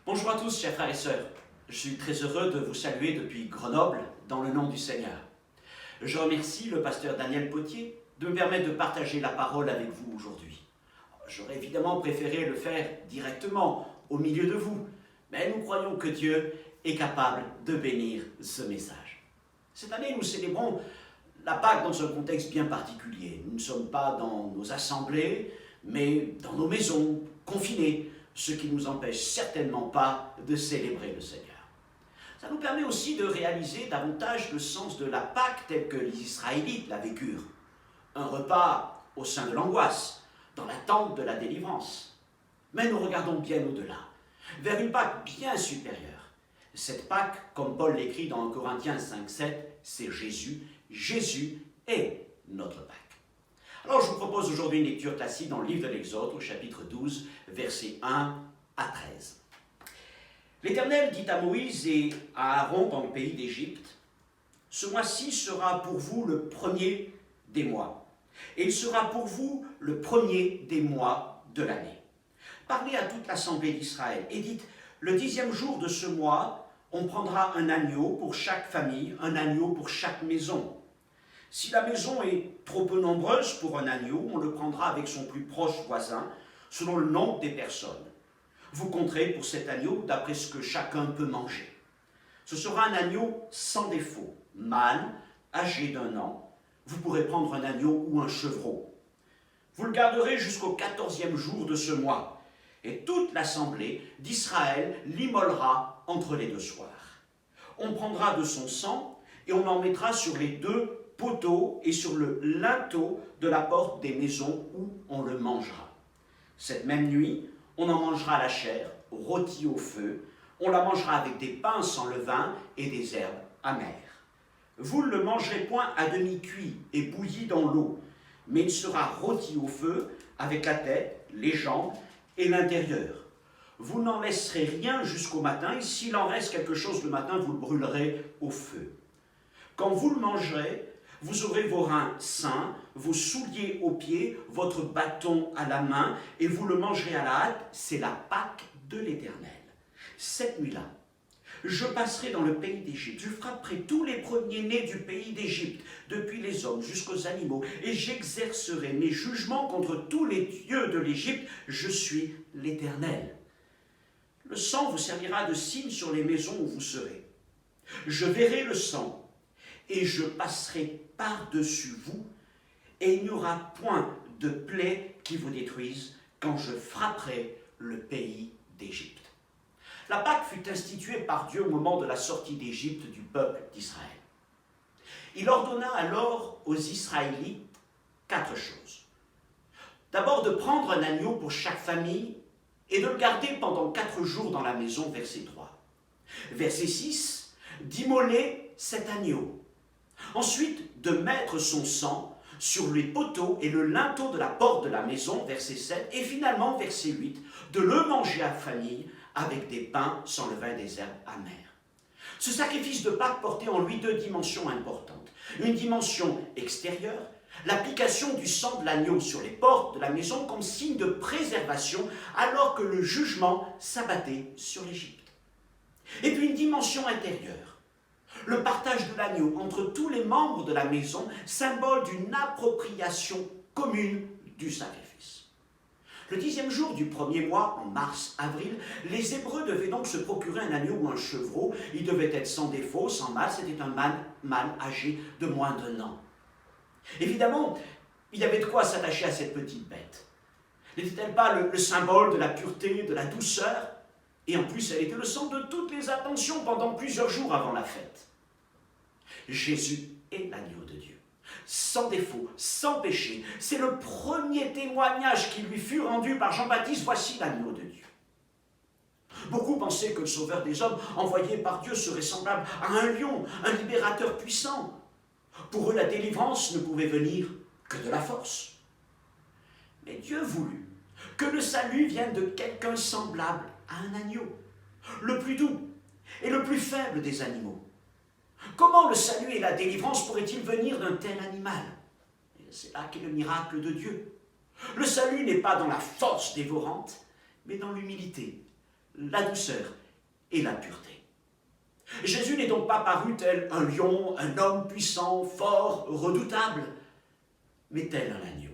Bonjour à tous, chers frères et sœurs. Je suis très heureux de vous saluer depuis Grenoble, dans le nom du Seigneur. Je remercie le pasteur Daniel Potier de me permettre de partager la parole avec vous aujourd'hui. J'aurais évidemment préféré le faire directement au milieu de vous, mais nous croyons que Dieu est capable de bénir ce message. Cette année, nous célébrons la Pâque dans un contexte bien particulier. Nous ne sommes pas dans nos assemblées, mais dans nos maisons, confinés, ce qui ne nous empêche certainement pas de célébrer le Seigneur. Ça nous permet aussi de réaliser davantage le sens de la Pâque tel que les Israélites la vécurent. Un repas au sein de l'angoisse, dans l'attente de la délivrance. Mais nous regardons bien au-delà, vers une Pâque bien supérieure. Cette Pâque, comme Paul l'écrit dans Corinthiens 5,7, c'est Jésus. Jésus est notre Pâque. Alors je vous propose aujourd'hui une lecture classique dans le livre de l'Exode, au chapitre 12, versets 1 à 13. L'Éternel dit à Moïse et à Aaron dans le pays d'Égypte, « Ce mois-ci sera pour vous le premier des mois, et il sera pour vous le premier des mois de l'année. Parlez à toute l'assemblée d'Israël et dites, le 10e jour de ce mois, on prendra un agneau pour chaque famille, un agneau pour chaque maison. Si la maison est trop peu nombreuse pour un agneau, on le prendra avec son plus proche voisin, selon le nombre des personnes. Vous compterez pour cet agneau d'après ce que chacun peut manger. Ce sera un agneau sans défaut, mâle, âgé d'1 an. Vous pourrez prendre un agneau ou un chevreau. Vous le garderez jusqu'au 14e jour de ce mois, et toute l'assemblée d'Israël l'immolera entre les 2 soirs. On prendra de son sang et on en mettra sur les 2 poteaux et sur le linteau de la porte des maisons où on le mangera. Cette même nuit, on en mangera la chair, rôtie au feu, on la mangera avec des pains sans levain et des herbes amères. Vous ne le mangerez point à demi-cuit et bouilli dans l'eau, mais il sera rôti au feu avec la tête, les jambes et l'intérieur. Vous n'en laisserez rien jusqu'au matin, et s'il en reste quelque chose le matin, vous le brûlerez au feu. Quand vous le mangerez, vous aurez vos reins sains, vos souliers aux pieds, votre bâton à la main, et vous le mangerez à la hâte, c'est la Pâque de l'Éternel. Cette nuit-là, je passerai dans le pays d'Égypte, je frapperai tous les premiers-nés du pays d'Égypte, depuis les hommes jusqu'aux animaux, et j'exercerai mes jugements contre tous les dieux de l'Égypte, je suis l'Éternel. Le sang vous servira de signe sur les maisons où vous serez. Je verrai le sang, et je passerai par-dessus vous, et il n'y aura point de plaie qui vous détruise quand je frapperai le pays d'Égypte. La Pâque fut instituée par Dieu au moment de la sortie d'Égypte du peuple d'Israël. Il ordonna alors aux Israélites 4 choses. D'abord de prendre un agneau pour chaque famille et de le garder pendant 4 jours dans la maison, verset 3. Verset 6, d'immoler cet agneau. Ensuite, de mettre son sang sur les poteaux et le linteau de la porte de la maison, verset 7, et finalement, verset 8, de le manger à famille avec des pains sans levain et des herbes amères. Ce sacrifice de Pâques portait en lui 2 dimensions importantes. Une dimension extérieure, l'application du sang de l'agneau sur les portes de la maison comme signe de préservation alors que le jugement s'abattait sur l'Égypte. Et puis une dimension intérieure, le partage de l'agneau entre tous les membres de la maison, symbole d'une appropriation commune du sacrifice. Le 10e jour du premier mois, en mars-avril, les Hébreux devaient donc se procurer un agneau ou un chevreau. Il devait être sans défaut, sans mâle, c'était un mâle âgé de moins d'1 an. Évidemment, il y avait de quoi s'attacher à cette petite bête. N'était-elle pas le symbole de la pureté, de la douceur? Et en plus, elle était le centre de toutes les attentions pendant plusieurs jours avant la fête. Jésus est l'agneau de Dieu, sans défaut, sans péché. C'est le premier témoignage qui lui fut rendu par Jean-Baptiste, voici l'agneau de Dieu. Beaucoup pensaient que le sauveur des hommes, envoyé par Dieu, serait semblable à un lion, un libérateur puissant. Pour eux, la délivrance ne pouvait venir que de la force. Mais Dieu voulut que le salut vienne de quelqu'un semblable à un agneau, le plus doux et le plus faible des animaux. Comment le salut et la délivrance pourraient-ils venir d'un tel animal? C'est là qu'est le miracle de Dieu. Le salut n'est pas dans la force dévorante, mais dans l'humilité, la douceur et la pureté. Jésus n'est donc pas paru tel un lion, un homme puissant, fort, redoutable, mais tel un agneau.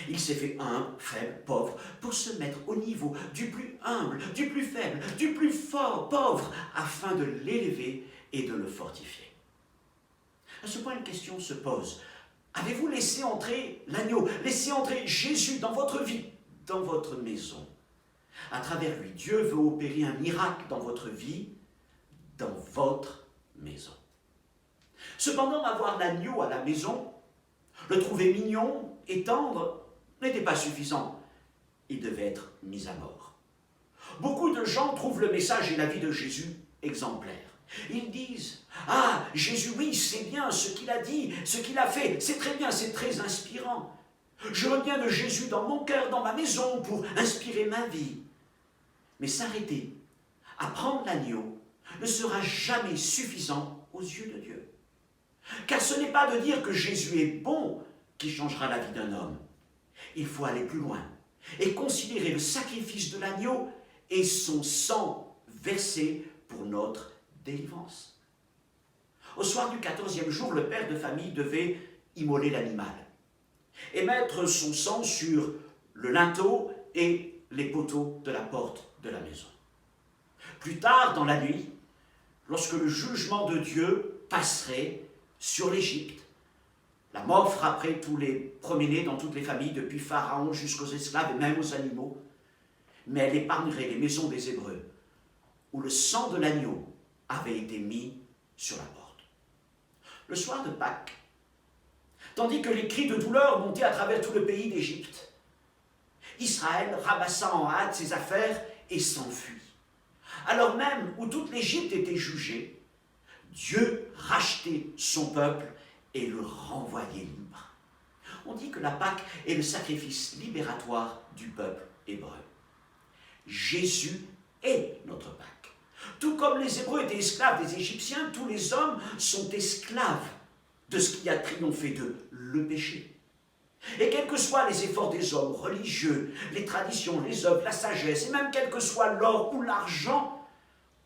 Il s'est fait humble, faible, pauvre, pour se mettre au niveau du plus humble, du plus faible, du plus fort, pauvre, afin de l'élever et de le fortifier. À ce point, une question se pose. Avez-vous laissé entrer l'agneau, laissé entrer Jésus dans votre vie, dans votre maison? À travers lui, Dieu veut opérer un miracle dans votre vie, dans votre maison. Cependant, avoir l'agneau à la maison, le trouver mignon et tendre, n'était pas suffisant. Il devait être mis à mort. Beaucoup de gens trouvent le message et la vie de Jésus exemplaires. Ils disent « Ah, Jésus, oui, c'est bien ce qu'il a dit, ce qu'il a fait, c'est très bien, c'est très inspirant. Je reviens de Jésus dans mon cœur, dans ma maison, pour inspirer ma vie. » Mais s'arrêter à prendre l'agneau ne sera jamais suffisant aux yeux de Dieu. Car ce n'est pas de dire que Jésus est bon qui changera la vie d'un homme. Il faut aller plus loin et considérer le sacrifice de l'agneau et son sang versé pour notre délivrance. Au soir du 14e jour, le père de famille devait immoler l'animal et mettre son sang sur le linteau et les poteaux de la porte de la maison. Plus tard dans la nuit, lorsque le jugement de Dieu passerait sur l'Égypte, la mort frapperait tous les premiers-nés dans toutes les familles, depuis Pharaon jusqu'aux esclaves et même aux animaux, mais elle épargnerait les maisons des Hébreux, où le sang de l'agneau avait été mis sur la porte. Le soir de Pâques, tandis que les cris de douleur montaient à travers tout le pays d'Égypte, Israël ramassa en hâte ses affaires et s'enfuit. Alors même où toute l'Égypte était jugée, Dieu rachetait son peuple et le renvoyait libre. On dit que la Pâque est le sacrifice libératoire du peuple hébreu. Jésus est notre Pâque. Tout comme les Hébreux étaient esclaves des Égyptiens, tous les hommes sont esclaves de ce qui a triomphé d'eux, le péché. Et quels que soient les efforts des hommes religieux, les traditions, les œuvres, la sagesse, et même quel que soit l'or ou l'argent,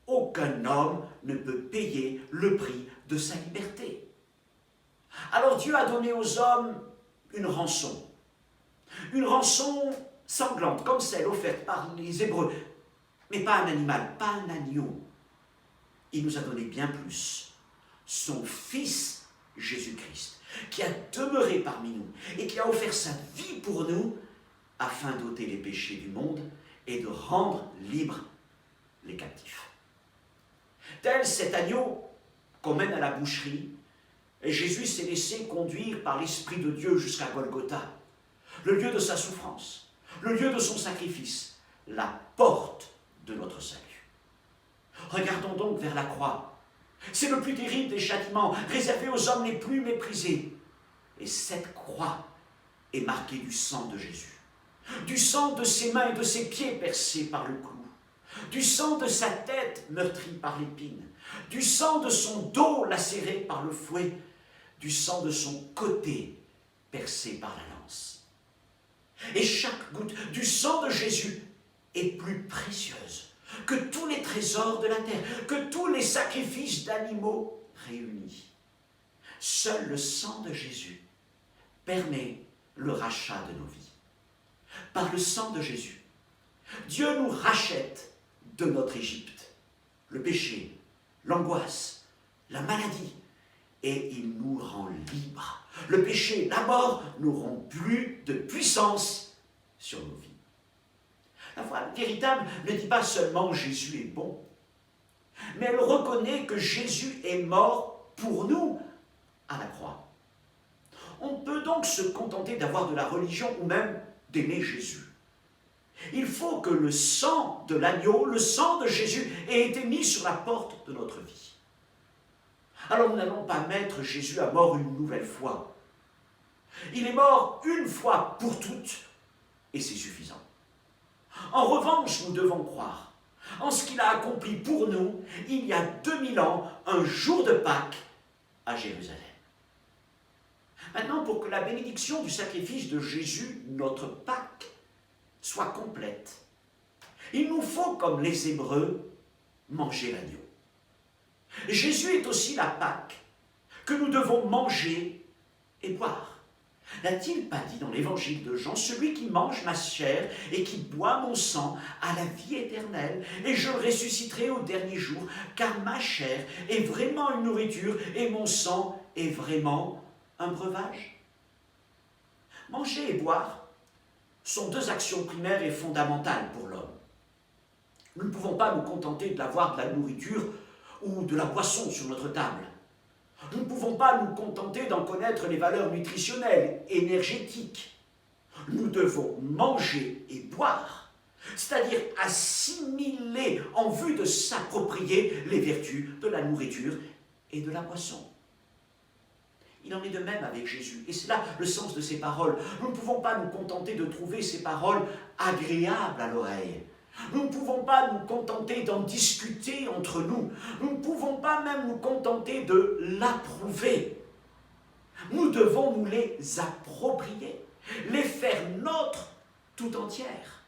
aucun homme ne peut payer le prix de sa liberté. Alors Dieu a donné aux hommes une rançon sanglante, comme celle offerte par les Hébreux, mais pas un animal, pas un agneau. Il nous a donné bien plus, son Fils Jésus-Christ, qui a demeuré parmi nous et qui a offert sa vie pour nous afin d'ôter les péchés du monde et de rendre libres les captifs. Tel cet agneau qu'on mène à la boucherie, et Jésus s'est laissé conduire par l'Esprit de Dieu jusqu'à Golgotha, le lieu de sa souffrance, le lieu de son sacrifice, la porte de notre salut. Regardons donc vers la croix. C'est le plus terrible des châtiments, réservé aux hommes les plus méprisés. Et cette croix est marquée du sang de Jésus, du sang de ses mains et de ses pieds percés par le clou, du sang de sa tête meurtrie par l'épine, du sang de son dos lacéré par le fouet, du sang de son côté percé par la lance. Et chaque goutte du sang de Jésus est plus précieuse que tous les trésors de la terre, que tous les sacrifices d'animaux réunis. Seul le sang de Jésus permet le rachat de nos vies. Par le sang de Jésus, Dieu nous rachète de notre Égypte, le péché, l'angoisse, la maladie, et il nous rend libres. Le péché, la mort n'auront plus de puissance sur nos vies. La foi véritable ne dit pas seulement Jésus est bon, mais elle reconnaît que Jésus est mort pour nous à la croix. On peut donc se contenter d'avoir de la religion ou même d'aimer Jésus. Il faut que le sang de l'agneau, le sang de Jésus, ait été mis sur la porte de notre vie. Alors nous n'allons pas mettre Jésus à mort une nouvelle fois. Il est mort une fois pour toutes et c'est suffisant. En revanche, nous devons croire en ce qu'il a accompli pour nous il y a 2000 ans, un jour de Pâques à Jérusalem. Maintenant, pour que la bénédiction du sacrifice de Jésus, notre Pâques, soit complète, Il nous faut, comme les Hébreux, manger l'agneau. Jésus est aussi la Pâque que nous devons manger et boire. N'a-t-il pas dit dans l'évangile de Jean, « Celui qui mange ma chair et qui boit mon sang a la vie éternelle, et je le ressusciterai au dernier jour, car ma chair est vraiment une nourriture et mon sang est vraiment un breuvage ?» Manger et boire sont deux actions primaires et fondamentales pour l'homme. Nous ne pouvons pas nous contenter d'avoir de la nourriture ou de la boisson sur notre table. Nous ne pouvons pas nous contenter d'en connaître les valeurs nutritionnelles, énergétiques. Nous devons manger et boire, c'est-à-dire assimiler en vue de s'approprier les vertus de la nourriture et de la boisson. Il en est de même avec Jésus, et c'est là le sens de ces paroles. Nous ne pouvons pas nous contenter de trouver ces paroles agréables à l'oreille. Nous ne pouvons pas nous contenter d'en discuter entre nous. Nous ne pouvons pas même nous contenter de l'approuver. Nous devons nous les approprier, les faire nôtres tout entières.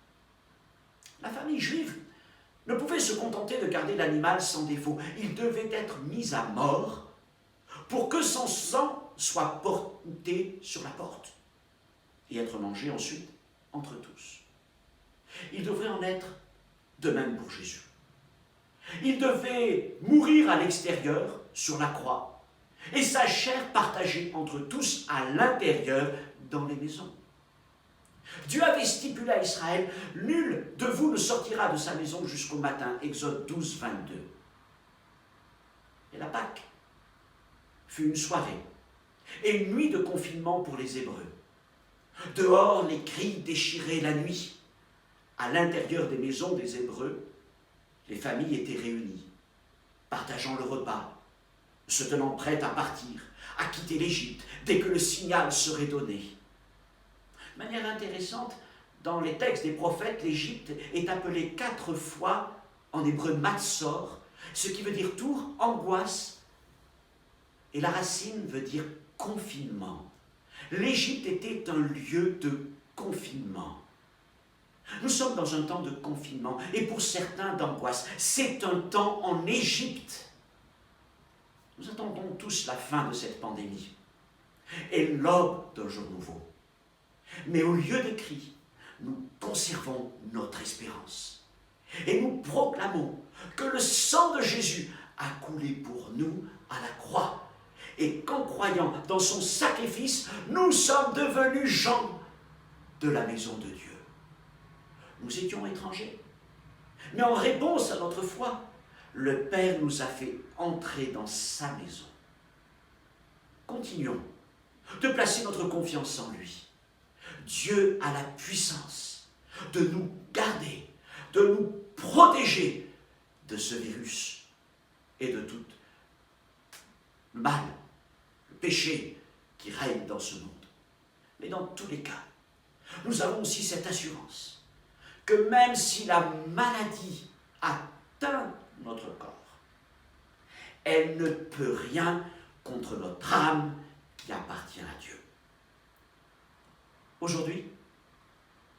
La famille juive ne pouvait se contenter de garder l'animal sans défaut. Il devait être mis à mort pour que son sang soit porté sur la porte et être mangé ensuite entre tous. Il devrait en être de même pour Jésus. Il devait mourir à l'extérieur, sur la croix, et sa chair partagée entre tous à l'intérieur, dans les maisons. Dieu avait stipulé à Israël, « Nul de vous ne sortira de sa maison jusqu'au matin » Exode 12, 22. Et la Pâque fut une soirée et une nuit de confinement pour les Hébreux. Dehors, les cris déchiraient la nuit. À l'intérieur des maisons des Hébreux, les familles étaient réunies, partageant le repas, se tenant prêtes à partir, à quitter l'Égypte, dès que le signal serait donné. De manière intéressante, dans les textes des prophètes, l'Égypte est appelée 4 fois en hébreu Matsor, ce qui veut dire tour, angoisse, et la racine veut dire confinement. L'Égypte était un lieu de confinement. Nous sommes dans un temps de confinement et pour certains d'angoisse. C'est un temps en Égypte. Nous attendons tous la fin de cette pandémie et l'aube d'un jour nouveau. Mais au lieu de cris, nous conservons notre espérance. Et nous proclamons que le sang de Jésus a coulé pour nous à la croix. Et qu'en croyant dans son sacrifice, nous sommes devenus gens de la maison de Dieu. Nous étions étrangers. Mais en réponse à notre foi, le Père nous a fait entrer dans sa maison. Continuons de placer notre confiance en lui. Dieu a la puissance de nous garder, de nous protéger de ce virus et de tout le mal, le péché qui règne dans ce monde. Mais dans tous les cas, nous avons aussi cette assurance que même si la maladie atteint notre corps, elle ne peut rien contre notre âme qui appartient à Dieu. Aujourd'hui,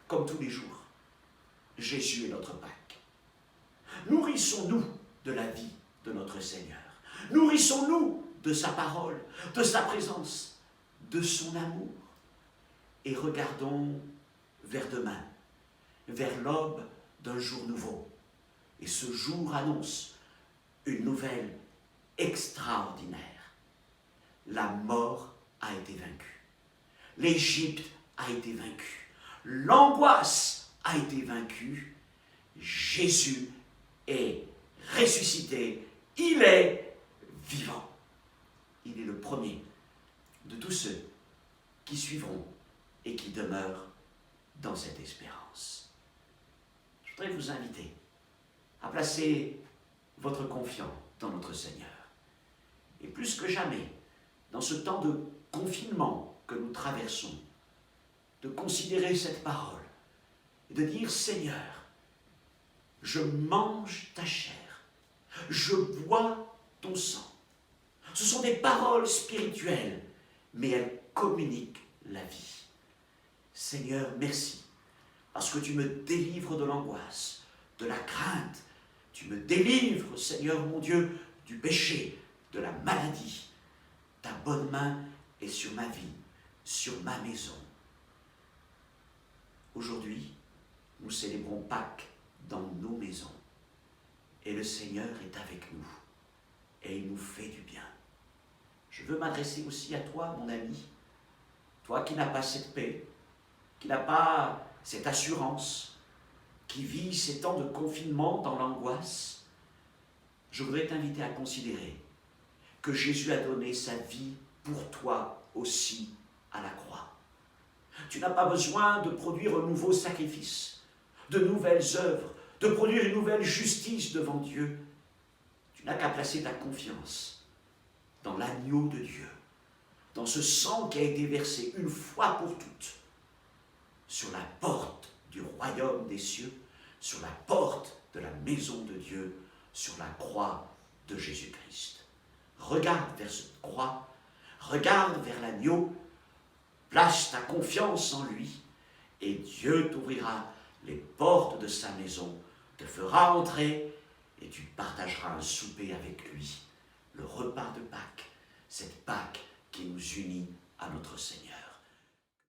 comme tous les jours, Jésus est notre Pâque. Nourrissons-nous de la vie de notre Seigneur. Nourrissons-nous de sa parole, de sa présence, de son amour. Et regardons vers demain, vers l'aube d'un jour nouveau. Et ce jour annonce une nouvelle extraordinaire. La mort a été vaincue. L'Égypte a été vaincue. L'angoisse a été vaincue. Jésus est ressuscité. Il est vivant. Il est le premier de tous ceux qui suivront et qui demeurent dans cette espérance. Je voudrais vous inviter à placer votre confiance dans notre Seigneur. Et plus que jamais, dans ce temps de confinement que nous traversons, de considérer cette parole et de dire « Seigneur, je mange ta chair, je bois ton sang ». Ce sont des paroles spirituelles, mais elles communiquent la vie. Seigneur, merci, parce que tu me délivres de l'angoisse, de la crainte. Tu me délivres, Seigneur mon Dieu, du péché, de la maladie. Ta bonne main est sur ma vie, sur ma maison. Aujourd'hui, nous célébrons Pâques dans nos maisons. Et le Seigneur est avec nous. Et il nous fait du bien. Je veux m'adresser aussi à toi, mon ami. Toi qui n'as pas cette paix, qui n'as pas cette assurance, qui vit ces temps de confinement dans l'angoisse. Je voudrais t'inviter à considérer que Jésus a donné sa vie pour toi aussi à la croix. Tu n'as pas besoin de produire un nouveau sacrifice, de nouvelles œuvres, de produire une nouvelle justice devant Dieu. Tu n'as qu'à placer ta confiance dans l'agneau de Dieu, dans ce sang qui a été versé une fois pour toutes sur la porte du royaume des cieux, sur la porte de la maison de Dieu, sur la croix de Jésus-Christ. Regarde vers cette croix, regarde vers l'agneau, place ta confiance en lui, et Dieu t'ouvrira les portes de sa maison, te fera entrer, et tu partageras un souper avec lui, le repas de Pâques, cette Pâques qui nous unit à notre Seigneur.